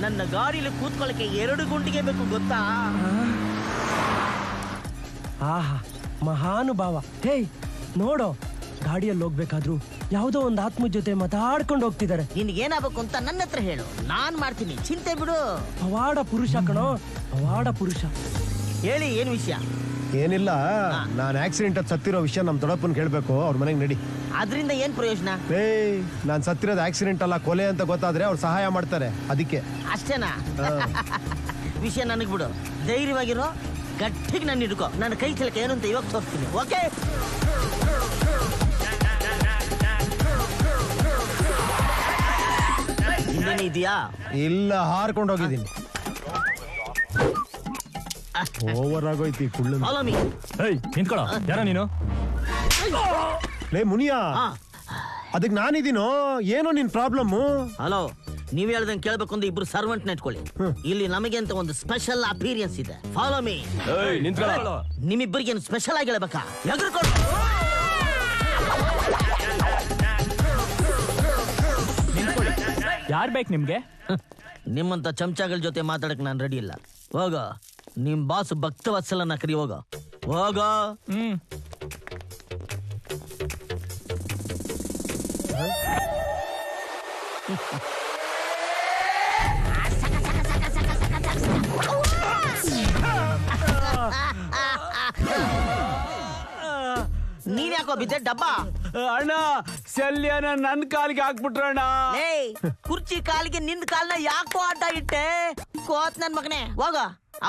ನನ್ನ ಗಾಡಿಲಿ ಕೂತ್ಕೊಳ್ಳಕ್ಕೆ 2 ಗುಂಡಿಗೆ ಬೇಕು ಗೊತ್ತಾ? ಆಹಾ ಮಹಾನುಭಾವ. ಹೇಯ್ ನೋಡೋ, ಗಾಡಿಯಲ್ಲಿ ಹೋಗ್ಬೇಕಾದ್ರು ಯಾವುದೋ ಒಂದು ಆತ್ಮ ಜೊತೆ ಮಾತಾಡ್ಕೊಂಡು ಹೋಗ್ತಿದ್ದಾರೆ. ನಿನ್ಗೇನಾಗಬೇಕು ಅಂತ ನನ್ನ ಹತ್ರ ಹೇಳು, ನಾನ್ ಮಾಡ್ತೀನಿ, ಚಿಂತೆ ಬಿಡು. ಪವಾಡ ಪುರುಷ ಕಣೋ, ಪವಾಡ ಪುರುಷ. ಹೇಳಿ, ಏನ್ ವಿಷಯ? ಏನಿಲ್ಲ, ನಾನು ಆಕ್ಸಿಡೆಂಟ್ ಅಲ್ಲಿ ಸತ್ತಿರೋ ವಿಷಯ ನಮ್ ದೊಡ್ಡಪ್ಪನ್ ಕೇಳ್ಬೇಕು. ಅವ್ರ ಮನೆಗೆ ನಡಿ. ಅದ್ರಿಂದ ಏನ್ ಪ್ರಯೋಜನ? ನಾನ್ ಸತ್ತಿರೋದು ಆಕ್ಸಿಡೆಂಟ್ ಅಲ್ಲ, ಕೊಲೆ ಅಂತ ಗೊತ್ತಾದ್ರೆ ಅವ್ರು ಸಹಾಯ ಮಾಡ್ತಾರೆ, ಅದಕ್ಕೆ. ಅಷ್ಟೇನಾ? ವಿಷಯ ನನಗ್ ಬಿಡು, ಧೈರ್ಯವಾಗಿರೋ, ಗಟ್ಟಿಗೆ ನಾನು ಹಿಡ್ಕೋ. ನನ್ನ ಕೈ ಚಲಕ ಏನು ಅಂತ ಇವಾಗ ತೋರಿಸ್ತೀನಿ, ಓಕೆ? ಇನ್ನೇನು ಇದೆಯಾ? ಇಲ್ಲ, ಹಾರ್ಕೊಂಡು ಹೋಗಿದ್ದೀನಿ. ಓವರ್ ಆಗೋಯ್ತಿ ಕುಳ್ಳು. Follow me. ನಿಂತ್ಕೊಳ್ಳೋ, ಯಾರ ನೀನು? ಲೇ ಮುನಿಯಾ, ಅದಕ್ಕೆ ನಾನಿದ್ದೀನೋ, ಏನೋ ನಿನ್ ಪ್ರಾಬ್ಲಮ್? ಹಲೋ, ನೀವ್ ಹೇಳ್ದಂಗೆ ಕೇಳ್ಬೇಕು ಅಂದ್ರೆ ಇಬ್ರು ಸರ್ವೆಂಟ್ ನೆಟ್ಕೊಳ್ಳಿ. ಇಲ್ಲಿ ನಮಗೆ ಅಂತ ಒಂದು ಸ್ಪೆಷಲ್ ಅಪೀರಿಯನ್ಸ್ ಇದೆ. Follow me. ನಿಮ್ಮಿಬ್ಬರಿಗೇನು ಸ್ಪೆಷಲ್ ಆಗಿ ಹೇಳ್ಬೇಕಾ? ಯಾರ್ ಬೇಕು ನಿಮ್ಗೆ? ನಿಮ್ಮಂತ ಚಮಚಾಗಳ ಜೊತೆ ಮಾತಾಡಕ್ ನಾನು ರೆಡಿ ಇಲ್ಲ. ಹೋಗ, ನಿಮ್ ಬಾಸ್ ಭಕ್ತವತ್ಸಲನ ಕರಿ. ಹೋಗ ಹೋಗ. ನೀನ್ ಯಾಕೋ ಬಿದ್ದೆ ಡಬ್ಬ? ಅಣ್ಣ, ಶಲ್ಯನ ನನ್ ಕಾಲಿಗೆ ಹಾಕ್ಬಿಟ್ರಣ್ಣ. ಕುರ್ಚಿ ಕಾಲಿಗೆ ನಿಂದ ಕಾಲ್ನ ಯಾಕೋ ಆಟ ಇಟ್ಟೆ? ಕೋತ್ ನನ್ ಮಗನೇ, ಹೋಗ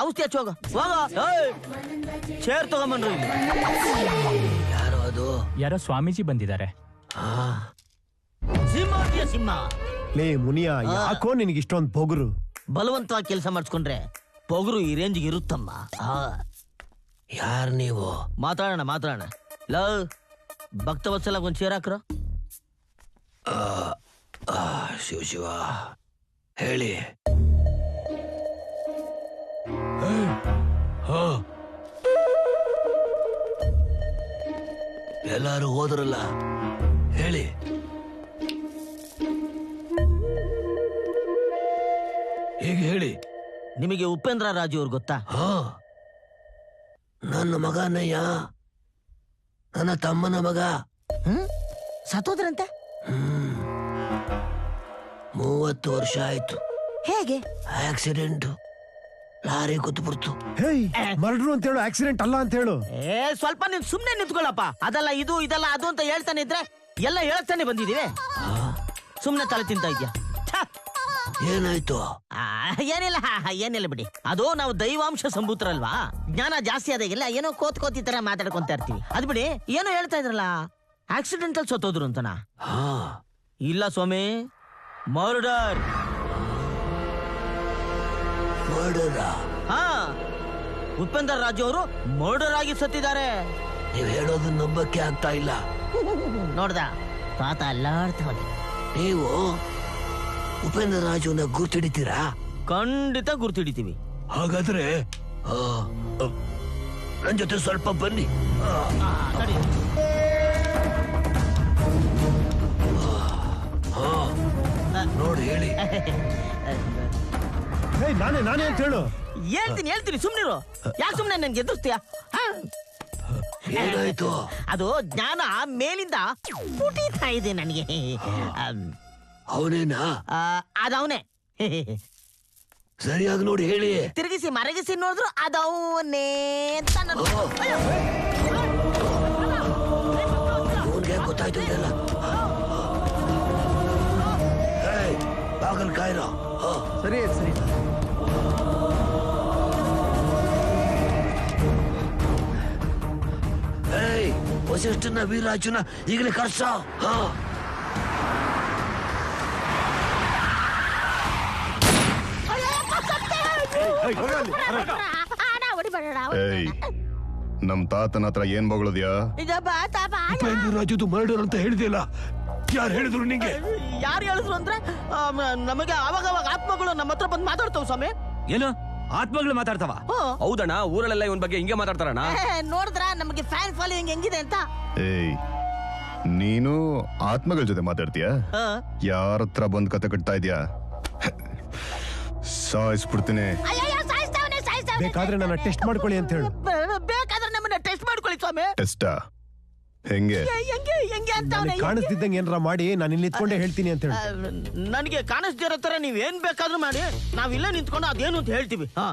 ಔಷಧಿ ಹಚ್ಚೋಗ. ಹೋಗ, ಚೇರ್ ತಗೊಂಬನ್ರಿ. ಯಾರೋ ಅದು? ಯಾರೋ ಸ್ವಾಮೀಜಿ ಬಂದಿದ್ದಾರೆ. ಸಿಂಹ ಸಿಂಹ. ಲೇ ಮುನಿಯಾ, ಯಾಕೋ ನಿನಗೆ ಇಷ್ಟೊಂದು ಪೊಗರು? ಬಲವಂತವಾಗಿ ಕೆಲಸ ಮಾಡಿಸ್ಕೊಂಡ್ರೆ ಪೊಗರು ಈ ರೇಂಜ್ಗೆ ಇರುತ್ತಮ್ಮ. ಯಾರು ನೀವು? ಮಾತಾಡೋಣ ಮಾತಾಡೋಣ. ಲವ್, ಭಕ್ತವತ್ಸಲ ಒಂದ್ ಚೇರ್ ಹಾಕ್ರ. ಶಿವ ಶಿವ, ಹೇಳಿ. ಎಲ್ಲಾರು ಹೋದ್ರಲ್ಲ, ಹೇಳಿ. ಹೇಗೆ ಹೇಳಿ? ನಿಮಗೆ ಉಪೇಂದ್ರ ರಾಜು ಅವ್ರು ಗೊತ್ತಾ? ನನ್ನ ಮಗನಯ್ಯ, ನನ್ನ ತಮ್ಮನ ಮಗ. ಸತ್ತೋದ್ರಂತೆ? 30 ವರ್ಷ ಆಯ್ತು. ಹೇಗೆ? Accident, lorry ಗೊತ್ತುಬಿಡ್ತು. ಮರ್ಡ್ರು ಅಂತ ಹೇಳು, ಆಕ್ಸಿಡೆಂಟ್ ಅಲ್ಲ ಅಂತ ಹೇಳು. ಸ್ವಲ್ಪ ನೀನ್ ಸುಮ್ನೆ ನಿಂತ್ಕೊಳ್ಳಪ್ಪ. ಅದಲ್ಲ ಇದು, ಇದಲ್ಲ ಅದು ಅಂತ ಹೇಳ್ತಾನೆ ಇದ್ರೆ ಎಲ್ಲ ಹೇಳ್ತಾನೆ ಬಂದಿದೀವಿ. ಸುಮ್ನೆ ತಲೆ ತಿಂತ ಇದ್ಯಾ? ಏನಾಯ್ತು? ಏನಿಲ್ಲ ಬಿಡಿ. ಅದು ನಾವು ದೈವಾಂಶ ಸಂಭೂತರಲ್ವಾ, ಜ್ಞಾನ ಜಾಸ್ತಿ ಆದಾಗೆಲ್ಲ ಏನೋ ಕೋತಿ ತರ ಮಾತಾಡ್ಕೊಂತ ಇರ್ತೀವಿ. ಅದ್ ಬಿಡಿ, ಏನೋ ಹೇಳ್ತಾ ಇದ್ರಲ್ಲ, ಆಕ್ಸಿಡೆಂಟ್ ಅಲ್ಲಿ ಸತ್ತೋದ್ರು ಅಂತನಾ? ಇಲ್ಲ ಸ್ವಾಮಿ, ಮರ್ಡರ್. ಉಪೇಂದ್ರ ರಾಜು ಅವರು ಮರ್ಡರ್ ಆಗಿ ಸತ್ತಿದ್ದಾರೆ. ನೀವ್ ಹೇಳೋದನ್ನ ನಂಬಕ್ಕೆ ಆಗ್ತಾ ಇಲ್ಲ. ನೋಡ್ದ ತಾತ ಅಲ್ಲಾಡ್ತಾನೆ. ನೀವು ಉಪೇಂದ್ರ ರಾಜುನ ಗುರ್ತಿಡಿತೀರಾ? ಖಂಡಿತ ಗುರ್ತಿಡಿತೀವಿ. ಹಾಗಾದ್ರೆ ನನ್ ಜೊತೆ ಸ್ವಲ್ಪ ಬನ್ನಿ. ನೋಡಿ ಹೇಳಿ. ನಾನೇ ಅಂತ ಹೇಳು. ಹೇಳ್ತೀನಿ ಸುಮ್ನಿರು. ಯಾಕೆ ಸುಮ್ನೆ ನನ್ಗೆ ಎದುರ್ತೀಯ? ಏನಾಯ್ತು? ಅದು ಜ್ಞಾನ ಮೇಲಿಂದ ಪುಟೀತಾ ಇದೆ ನನಗೆ. ಅವನೇನಾ? ಅದವನೇ. ಸರಿಯಾಗಿ ನೋಡಿ ಹೇಳಿ. ತಿರುಗಿಸಿ ಮರಗಿಸಿ ನೋಡಿದ್ರು ಅದವನೇ ಅಂತ ಗೊತ್ತಾಯ್ತು. ಇದೆಲ್ಲ ಬಾಗಲ್ ಕಾಯ್ರ. ಸರಿ ಸರಿ. ವಸಿಷ್ಠನ ವೀರಾಜುನ ಈಗಲೇ ಕರ್ಸ. ನಮ್ ತಾತನ ಹತ್ರ ಏನ್ ಬಗಳದ್ಯಾ? ಉಪೇಂದ್ರ ರಾಜುದು ಮರ್ಡರ್ ಅಂತ ಹೇಳಿದಿಲ್ಲ. ಯಾರು ಹೇಳಿದ್ರು ನಿಂಗೆ? ಯಾರು ಹೇಳಿದ್ರು ಅಂದ್ರೆ ನಮಗೆ ಅವಾಗ ಆತ್ಮಗಳು ನಮ್ಮ ಹತ್ರ ಬಂದು ಮಾತಾಡ್ತಾವ ಸ್ವಾಮಿ. ಏನು ಆತ್ಮಗಳು ಮಾತಾಡ್ತಾವ? ಹೌದಣ್ಣ, ಊರಲ್ಲೆಲ್ಲ ಇವನ್ ಬಗ್ಗೆ ಹಿಂಗೆ ಮಾತಾಡ್ತಾರಣ್ಣ. ನೋಡಿದ್ರ ನಮಗೆ ಫ್ಯಾನ್ ಫಾಲೋಯಿಂಗ್ ಹೆಂಗಿದೆ ಅಂತ. ಏಯ್, ನೀನು ಆತ್ಮಗಳ ಜೊತೆ ಮಾತಾಡ್ತೀಯ? ಯಾರ ಹತ್ರ ಬಂದ್ ಕತೆ ಕಟ್ತಾ ಇದ್ಯಾ? ಸಾಯಿಸ್ಬಿಡ್ತೀನಿ. ಅಯ್ಯಯ್ಯೋ, ಸಾಯಿಸ್ತಾವ್ನೆ, ಸಾಯಿಸ್ತಾವ್ನೆ. ಬೇಕಾದ್ರೆ ನನ್ನ ಟೆಸ್ಟ್ ಮಾಡ್ಕೊಳ್ಳಿ ಅಂತ ಹೇಳು. ಬೇಕಾದ್ರೆ ನಮ್ಮನ್ನ ಟೆಸ್ಟ್ ಮಾಡ್ಕೊಳ್ಳಿ ಸ್ವಾಮಿ. ಟೆಸ್ಟಾ? ಹೆಂಗೆ? ಹೆಂಗೆ ಹೆಂಗೆ ಅಂತ ನನಗೆ ಕಾಣಿಸ್ತಿದ್ದಂಗೆ ಏನಾರ ಮಾಡಿ ನಾನು ಇಲ್ಲಿ ನಿಂತ್ಕೊಂಡೇ ಹೇಳ್ತೀನಿ ಅಂತ ಹೇಳು. ನನಗೆ ಕಾಣಿಸ್ದಿರೋ ತರ ನೀವ್ ಏನ್ ಬೇಕಾದ್ರೂ ಮಾಡಿ, ನಾವಿಲ್ಲೇ ನಿಂತ್ಕೊಂಡು ಅದೇನು ಅಂತ ಹೇಳ್ತೀವಿ. ಹಾ